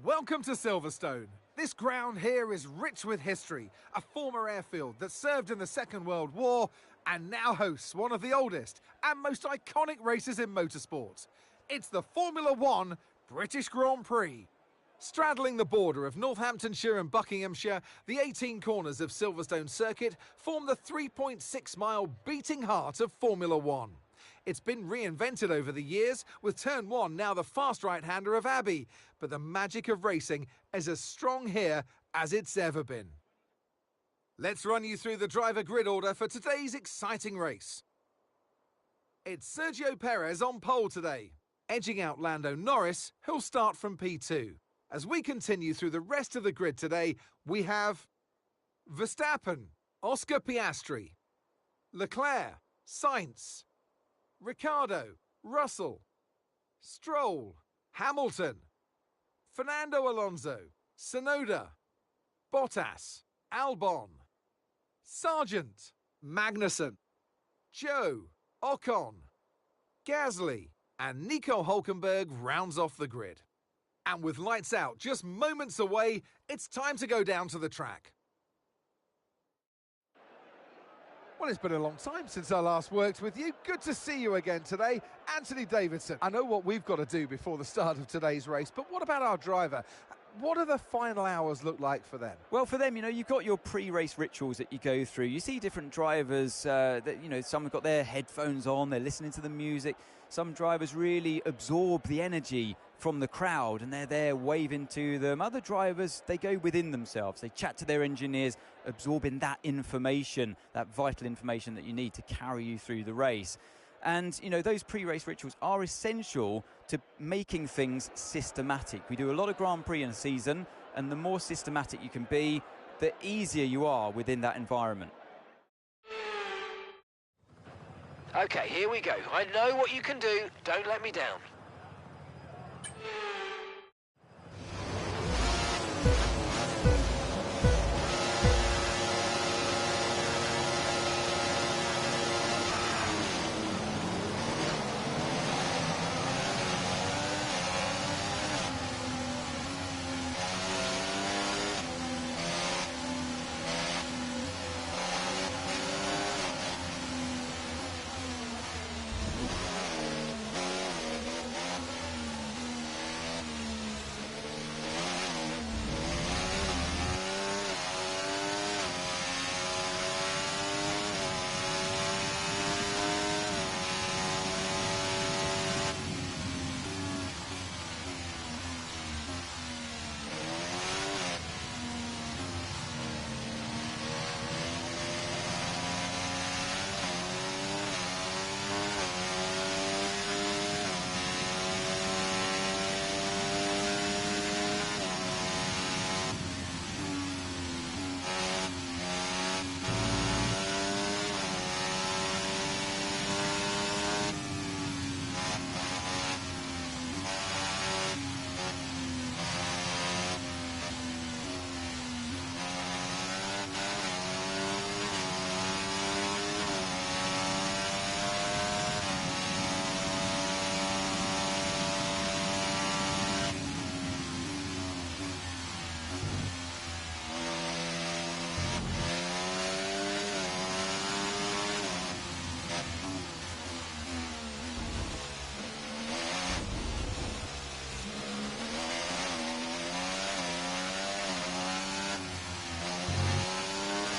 Welcome to Silverstone. This ground here is rich with history, a former airfield that served in the Second World War and now hosts one of the oldest and most iconic races in motorsport. It's the Formula One British Grand Prix. Straddling the border of Northamptonshire and Buckinghamshire, the 18 corners of Silverstone Circuit form the 3.6-mile beating heart of Formula One. It's been reinvented over the years, with Turn 1 now the fast right-hander of Abbey, but the magic of racing is as strong here as it's ever been. Let's run you through the driver grid order for today's exciting race. It's Sergio Perez on pole today, edging out Lando Norris, who'll start from P2. As we continue through the rest of the grid today, we have Verstappen, Oscar Piastri, Leclerc, Sainz, Ricciardo, Russell, Stroll, Hamilton, Fernando Alonso, Tsunoda, Bottas, Albon, Sargent, Magnussen, Joe, Ocon, Gasly, and Nico Hülkenberg rounds off the grid. And with lights out just moments away, it's time to go down to the track. Well, it's been a long time since I last worked with you. Good to see you again today. Anthony Davidson. I know what we've got to do before the start of today's race, but what about our driver? What do the final hours look like for them? Well, for them, you've got your pre-race rituals that you go through. You see different drivers that, some have got their headphones on, they're listening to the music. Some drivers really absorb the energy from the crowd and they're there waving to them. Other drivers, they go within themselves. They chat to their engineers, absorbing that information, that vital information that you need to carry you through the race. And, those pre-race rituals are essential to making things systematic. We do a lot of Grand Prix in a season, and the more systematic you can be, the easier you are within that environment. Okay, here we go. I know what you can do. Don't let me down.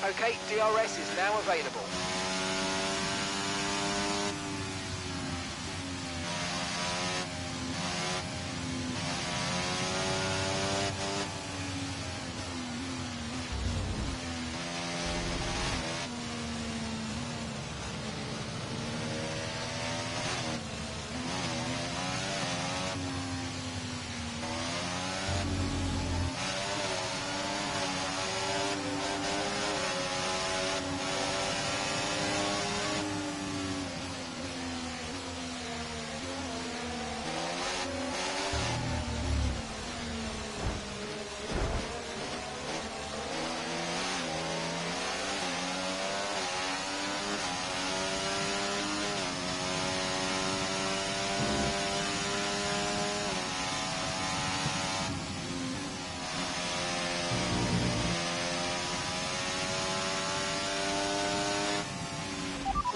Okay, DRS is now available.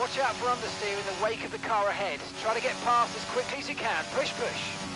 Watch out for understeer in the wake of the car ahead. Try to get past as quickly as you can. Push, push.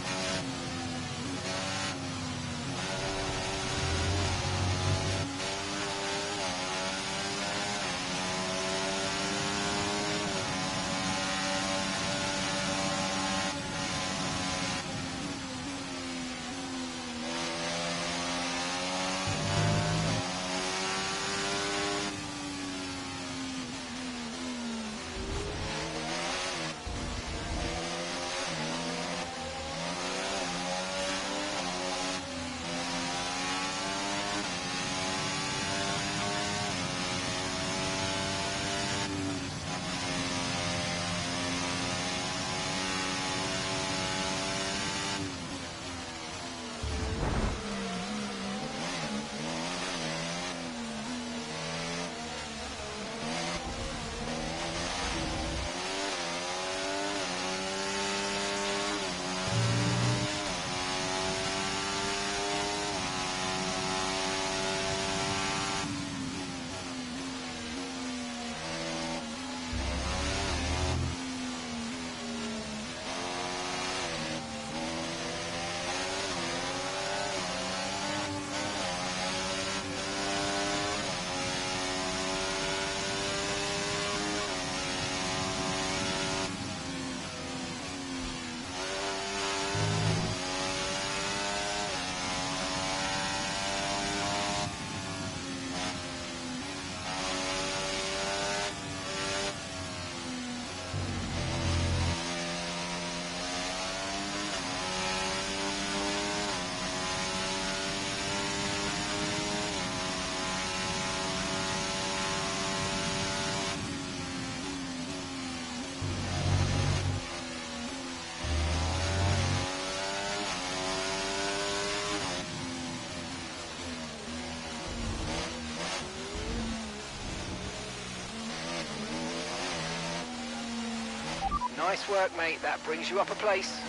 Nice work, mate. That brings you up a place.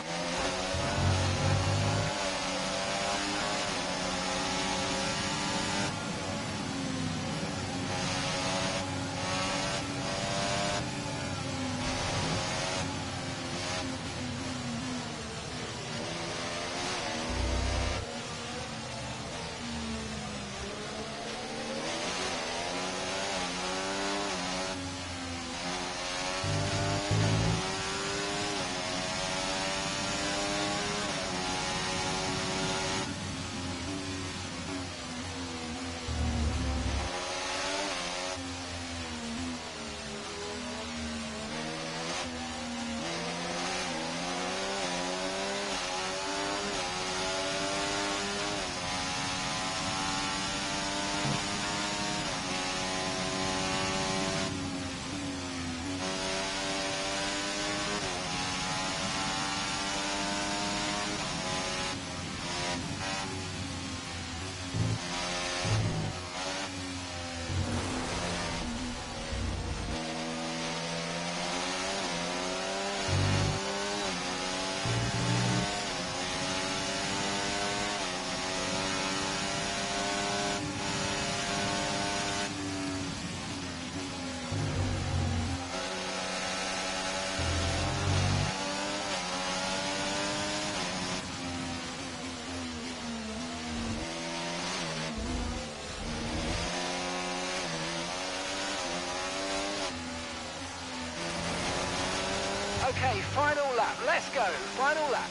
Okay, final lap. Let's go. Final lap.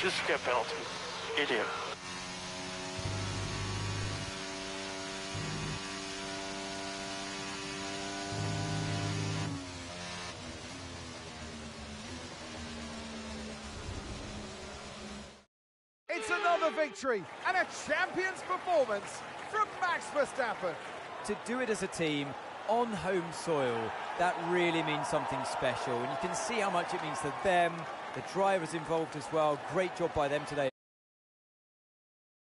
Just get a penalty. Idiot. It's another victory and a champion's performance from Max Verstappen. To do it as a team on home soil, that really means something special. And you can see how much it means to them, the drivers involved as well. Great job by them today.